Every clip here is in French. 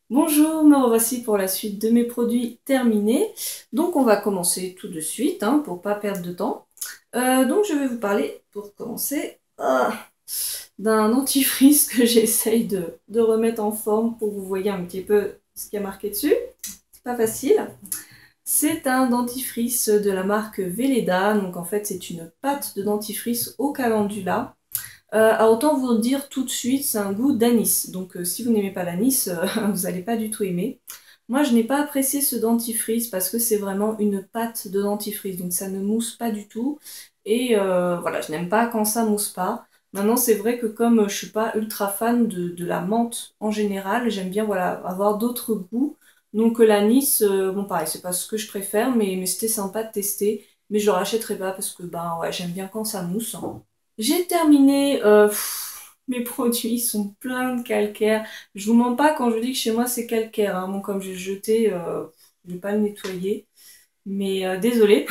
Bonjour, me revoici pour la suite de mes produits terminés. Donc on va commencer tout de suite pour pas perdre de temps. Donc je vais vous parler pour commencer d'un dentifrice que j'essaye de remettre en forme pour que vous voyez un petit peu ce qu'il y a marqué dessus. C'est pas facile. C'est un dentifrice de la marque Velleda. Donc en fait c'est une pâte de dentifrice au calendula. Autant vous dire tout de suite, c'est un goût d'anis. Donc si vous n'aimez pas l'anis, vous n'allez pas du tout aimer. Moi, je n'ai pas apprécié ce dentifrice parce que c'est vraiment une pâte de dentifrice. Donc ça ne mousse pas du tout. Et voilà, je n'aime pas quand ça mousse pas. Maintenant, c'est vrai que comme je suis pas ultra fan de la menthe en général, j'aime bien voilà, avoir d'autres goûts. Donc l'anis, bon pareil, c'est pas ce que je préfère, mais c'était sympa de tester. Mais je le rachèterai pas parce que ben ouais, j'aime bien quand ça mousse. J'ai terminé, mes produits sont pleins de calcaire. Je vous mens pas quand je dis que chez moi c'est calcaire, hein. Bon, comme j'ai jeté, je vais pas le nettoyer. Mais désolé.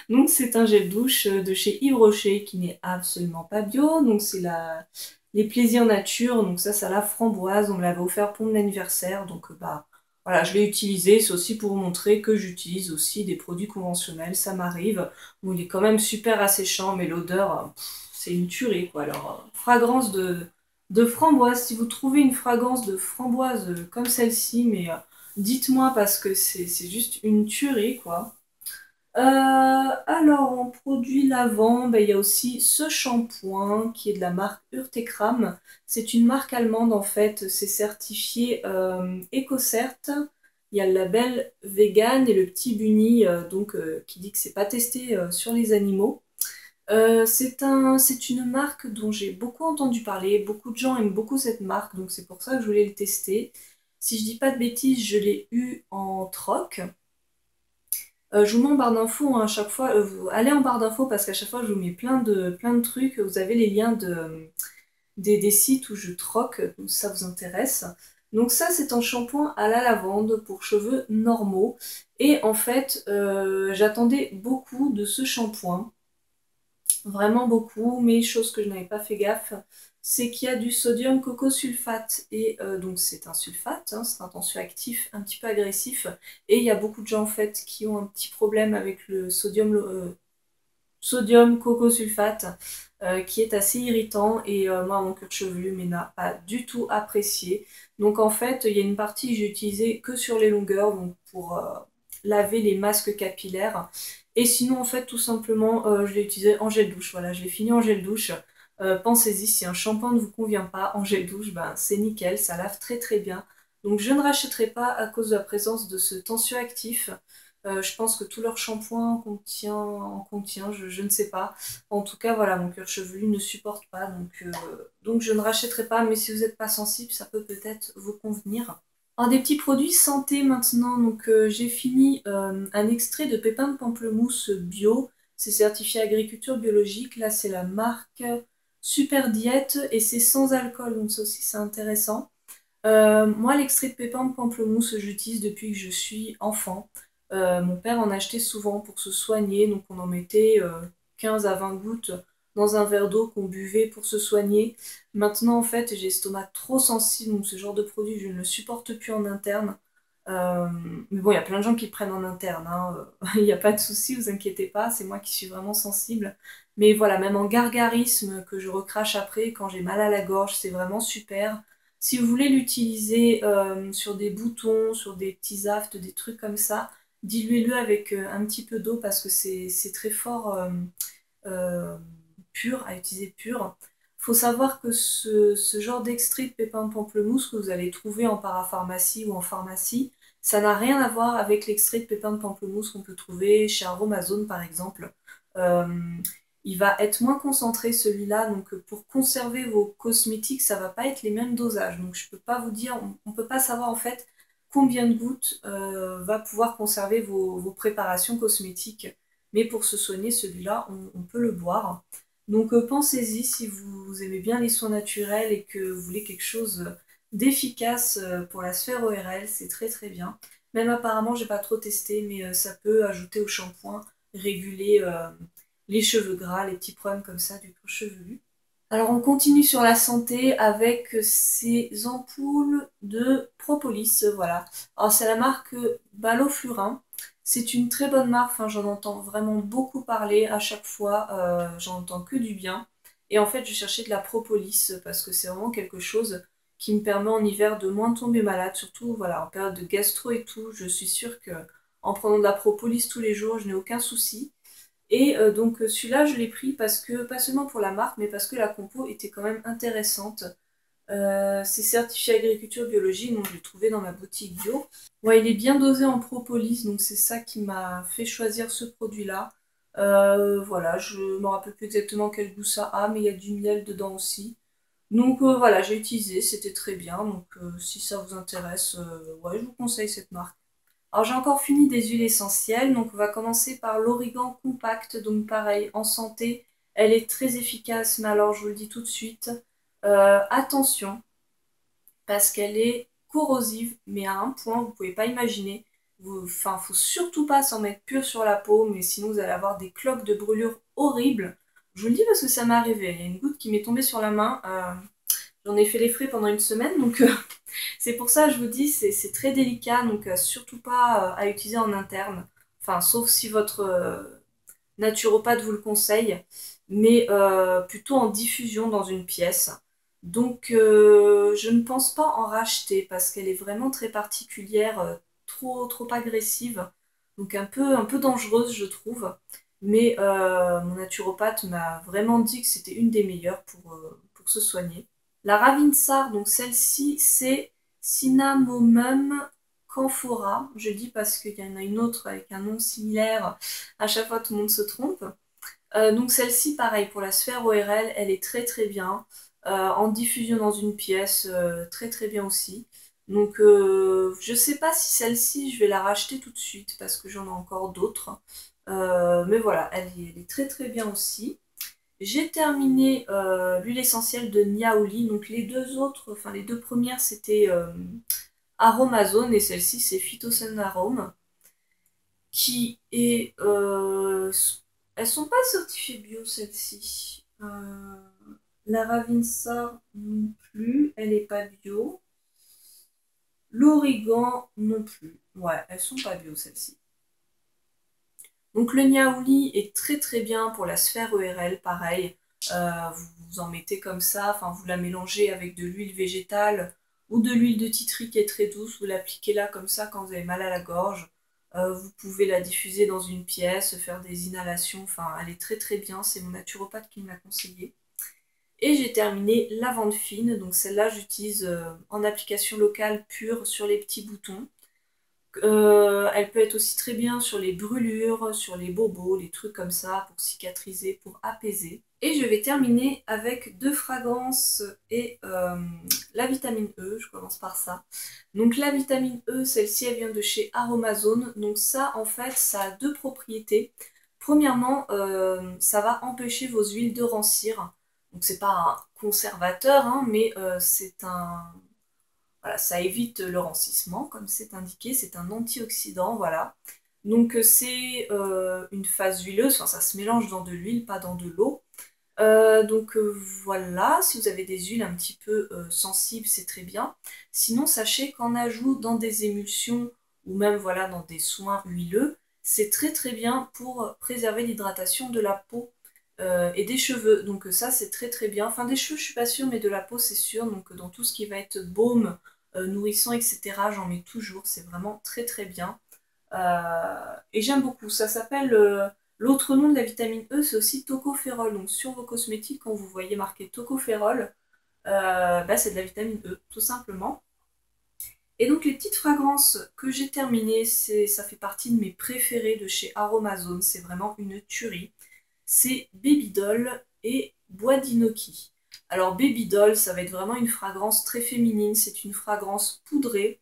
Donc c'est un gel douche de chez Yves Rocher qui n'est absolument pas bio. Donc c'est les plaisirs nature. Donc ça la framboise. On me l'avait offert pour mon anniversaire. Donc bah voilà, je l'ai utilisé. C'est aussi pour vous montrer que j'utilise aussi des produits conventionnels. Ça m'arrive. Bon, il est quand même super asséchant, mais l'odeur, c'est une tuerie quoi. Alors fragrance de framboise. Si vous trouvez une fragrance de framboise comme celle-ci, mais dites-moi parce que c'est juste une tuerie quoi. Alors, en produit lavant, ben, il y a aussi ce shampoing qui est de la marque Urtekram. C'est une marque allemande en fait, c'est certifié EcoCert. Il y a le label vegan et le petit bunny qui dit que c'est pas testé sur les animaux. C'est une marque dont j'ai beaucoup entendu parler, beaucoup de gens aiment beaucoup cette marque, donc c'est pour ça que je voulais le tester. Si je dis pas de bêtises, je l'ai eu en troc. Je vous mets en barre d'infos hein, à chaque fois. Vous allez en barre d'infos parce qu'à chaque fois je vous mets plein de trucs. Vous avez les liens des sites où je troque, donc ça vous intéresse. Donc ça c'est un shampoing à la lavande pour cheveux normaux. Et en fait j'attendais beaucoup de ce shampoing. Vraiment beaucoup, mais chose que je n'avais pas fait gaffe, c'est qu'il y a du sodium cocosulfate. Et donc c'est un sulfate, hein, c'est un tensioactif un petit peu agressif. Et il y a beaucoup de gens en fait qui ont un petit problème avec le sodium cocosulfate qui est assez irritant. Et moi mon cuir chevelu mais n'a pas du tout apprécié. Donc en fait il y a une partie que j'ai utilisée que sur les longueurs, donc pour laver les masques capillaires. Et sinon, en fait, tout simplement, je l'ai utilisé en gel douche. Voilà, je l'ai fini en gel douche. Pensez-y, si un shampoing ne vous convient pas en gel douche, ben, c'est nickel, ça lave très très bien. Donc je ne rachèterai pas à cause de la présence de ce tensioactif. Je pense que tout leur shampoing en contient, je ne sais pas. En tout cas, voilà, mon cuir chevelu ne supporte pas, donc je ne rachèterai pas. Mais si vous n'êtes pas sensible, ça peut peut-être vous convenir. Alors des petits produits santé maintenant, donc j'ai fini un extrait de pépins de pamplemousse bio, c'est certifié agriculture biologique, là c'est la marque Super Diète et c'est sans alcool, donc ça aussi c'est intéressant. Moi l'extrait de pépins de pamplemousse j'utilise depuis que je suis enfant. Mon père en achetait souvent pour se soigner, donc on en mettait 15 à 20 gouttes dans un verre d'eau qu'on buvait pour se soigner. Maintenant, en fait, j'ai l'estomac trop sensible, donc ce genre de produit, je ne le supporte plus en interne. Euh, mais bon, il y a plein de gens qui le prennent en interne, hein. Il n'y a pas de souci, vous inquiétez pas, c'est moi qui suis vraiment sensible. Mais voilà, même en gargarisme que je recrache après, quand j'ai mal à la gorge, c'est vraiment super. Si vous voulez l'utiliser sur des boutons, sur des petits aftes, des trucs comme ça, diluez-le avec un petit peu d'eau parce que c'est très fort euh, pur, à utiliser pur. Faut savoir que ce genre d'extrait de pépins de pamplemousse que vous allez trouver en parapharmacie ou en pharmacie, ça n'a rien à voir avec l'extrait de pépins de pamplemousse qu'on peut trouver chez Aromazone par exemple. Euh, il va être moins concentré celui-là, donc pour conserver vos cosmétiques, ça va pas être les mêmes dosages. Donc je peux pas vous dire, on peut pas savoir en fait combien de gouttes va pouvoir conserver vos préparations cosmétiques. Mais pour se soigner, celui-là, on peut le boire. Donc pensez-y si vous aimez bien les soins naturels et que vous voulez quelque chose d'efficace pour la sphère ORL, c'est très très bien. Même apparemment, j'ai pas trop testé, mais ça peut ajouter au shampoing, réguler les cheveux gras, les petits problèmes comme ça du cuir chevelu. Alors on continue sur la santé avec ces ampoules de propolis, voilà. Alors c'est la marque Balloflurin. C'est une très bonne marque, enfin, j'en entends vraiment beaucoup parler à chaque fois, j'en entends que du bien. Et en fait je cherchais de la propolis parce que c'est vraiment quelque chose qui me permet en hiver de moins tomber malade, surtout voilà, en période de gastro et tout, je suis sûre que en prenant de la propolis tous les jours, je n'ai aucun souci. Et donc celui-là, je l'ai pris parce que, pas seulement pour la marque, mais parce que la compo était quand même intéressante. C'est certifié agriculture biologique, donc je l'ai trouvé dans ma boutique bio. Ouais, il est bien dosé en propolis, donc c'est ça qui m'a fait choisir ce produit-là. Voilà, je me rappelle plus exactement quel goût ça a, mais il y a du miel dedans aussi. Donc voilà, j'ai utilisé, c'était très bien. Donc si ça vous intéresse, ouais, je vous conseille cette marque. Alors j'ai encore fini des huiles essentielles, donc on va commencer par l'Origan Compact, donc pareil, en santé, elle est très efficace, mais alors je vous le dis tout de suite, attention, parce qu'elle est corrosive, mais à un point, vous pouvez pas imaginer. Enfin, faut surtout pas s'en mettre pur sur la peau, mais sinon vous allez avoir des cloques de brûlure horribles. Je vous le dis parce que ça m'est arrivé, il y a une goutte qui m'est tombée sur la main, j'en ai fait les frais pendant une semaine, donc c'est pour ça que je vous dis, c'est très délicat, donc surtout pas à utiliser en interne. Enfin, sauf si votre naturopathe vous le conseille, mais plutôt en diffusion dans une pièce. Donc je ne pense pas en racheter parce qu'elle est vraiment très particulière, trop agressive, donc un peu dangereuse je trouve. Mais mon naturopathe m'a vraiment dit que c'était une des meilleures pour se soigner. La Ravinsar, donc celle-ci, c'est Cinnamomum camphora. Je dis parce qu'il y en a une autre avec un nom similaire. À chaque fois, tout le monde se trompe. Donc celle-ci, pareil, pour la sphère ORL, elle est très bien. En diffusion dans une pièce, très bien aussi. Donc je sais pas si celle-ci, je vais la racheter tout de suite parce que j'en ai encore d'autres. Mais voilà, elle est très bien aussi. J'ai terminé l'huile essentielle de Niaouli. Donc les deux autres, enfin les deux premières, c'était Aromazone et celle-ci, c'est Phytosan Arome qui est... elles sont pas certifiées bio, celles-ci. La Ravinsar non plus, elle est pas bio. L'Origan non plus. Ouais, elles sont pas bio, celles-ci. Donc le Niaouli est très bien pour la sphère ERL, pareil. Vous en mettez comme ça, enfin vous la mélangez avec de l'huile végétale ou de l'huile de titri qui est très douce, vous l'appliquez là comme ça quand vous avez mal à la gorge. Vous pouvez la diffuser dans une pièce, faire des inhalations, enfin elle est très bien, c'est mon naturopathe qui me l'a conseillé. Et j'ai terminé lavande fine, donc celle-là j'utilise en application locale pure sur les petits boutons. Elle peut être aussi très bien sur les brûlures, sur les bobos, les trucs comme ça, pour cicatriser, pour apaiser. Et je vais terminer avec deux fragrances et la vitamine E, je commence par ça. Donc la vitamine E, celle-ci, elle vient de chez Aromazone. Donc ça, en fait, ça a deux propriétés. Premièrement, ça va empêcher vos huiles de rancir. Donc c'est pas un conservateur, hein, mais c'est un voilà, ça évite le rancissement, comme c'est indiqué, c'est un antioxydant, voilà. Donc c'est une phase huileuse, enfin ça se mélange dans de l'huile, pas dans de l'eau. Donc voilà, si vous avez des huiles un petit peu sensibles, c'est très bien. Sinon, sachez qu'en ajout dans des émulsions ou même voilà dans des soins huileux, c'est très bien pour préserver l'hydratation de la peau et des cheveux. Donc ça, c'est très bien. Enfin, des cheveux, je suis pas sûre, mais de la peau, c'est sûr. Donc dans tout ce qui va être baume, nourrissant, etc., j'en mets toujours. C'est vraiment très bien. Et j'aime beaucoup. Ça s'appelle... l'autre nom de la vitamine E, c'est aussi tocopherol. Donc sur vos cosmétiques, quand vous voyez marqué tocopherol, bah, c'est de la vitamine E, tout simplement. Et donc les petites fragrances que j'ai terminées, ça fait partie de mes préférées de chez Aromazone. C'est vraiment une tuerie. C'est Baby Doll et Bois d'Inoki. Alors Baby Doll, ça va être vraiment une fragrance très féminine. C'est une fragrance poudrée.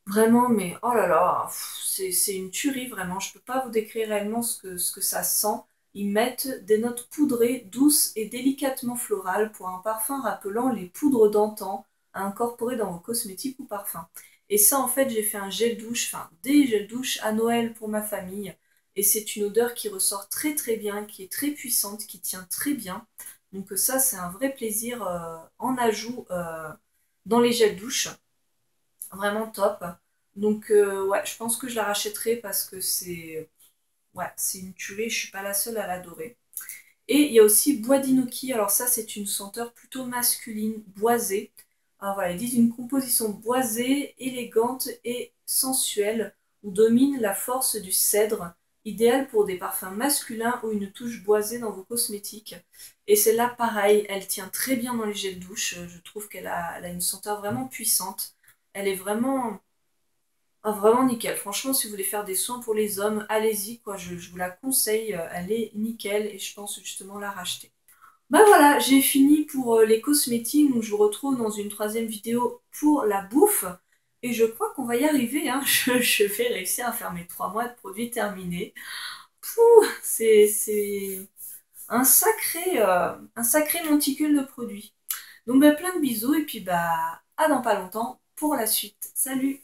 Vraiment, mais oh là là, c'est une tuerie vraiment. Je peux pas vous décrire réellement ce que ça sent. Ils mettent des notes poudrées, douces et délicatement florales pour un parfum rappelant les poudres d'antan à incorporer dans vos cosmétiques ou parfums. Et ça, en fait, j'ai fait un gel douche, enfin des gels douche à Noël pour ma famille. Et c'est une odeur qui ressort très bien, qui est très puissante, qui tient très bien. Donc ça, c'est un vrai plaisir en ajout dans les gels douche. Vraiment top. Donc ouais, je pense que je la rachèterai parce que c'est ouais, c'est une tuerie, je suis pas la seule à l'adorer. Et il y a aussi Bois d'Inoki, alors ça c'est une senteur plutôt masculine, boisée. Alors voilà, ils disent une composition boisée, élégante et sensuelle, où domine la force du cèdre, idéale pour des parfums masculins ou une touche boisée dans vos cosmétiques. Et celle-là, pareil, elle tient très bien dans les gels douche, je trouve elle a une senteur vraiment puissante. Elle est vraiment, ah, vraiment nickel. Franchement, si vous voulez faire des soins pour les hommes, allez-y, quoi. Je vous la conseille. Elle est nickel et je pense justement la racheter. Bah voilà, j'ai fini pour les cosmétiques. Donc je vous retrouve dans une troisième vidéo pour la bouffe. Et je crois qu'on va y arriver, hein. Je vais réussir à faire mes 3 mois de produits terminés. Pouh, c'est un sacré monticule de produits. Donc bah, plein de bisous et puis bah à dans pas longtemps pour la suite. Salut!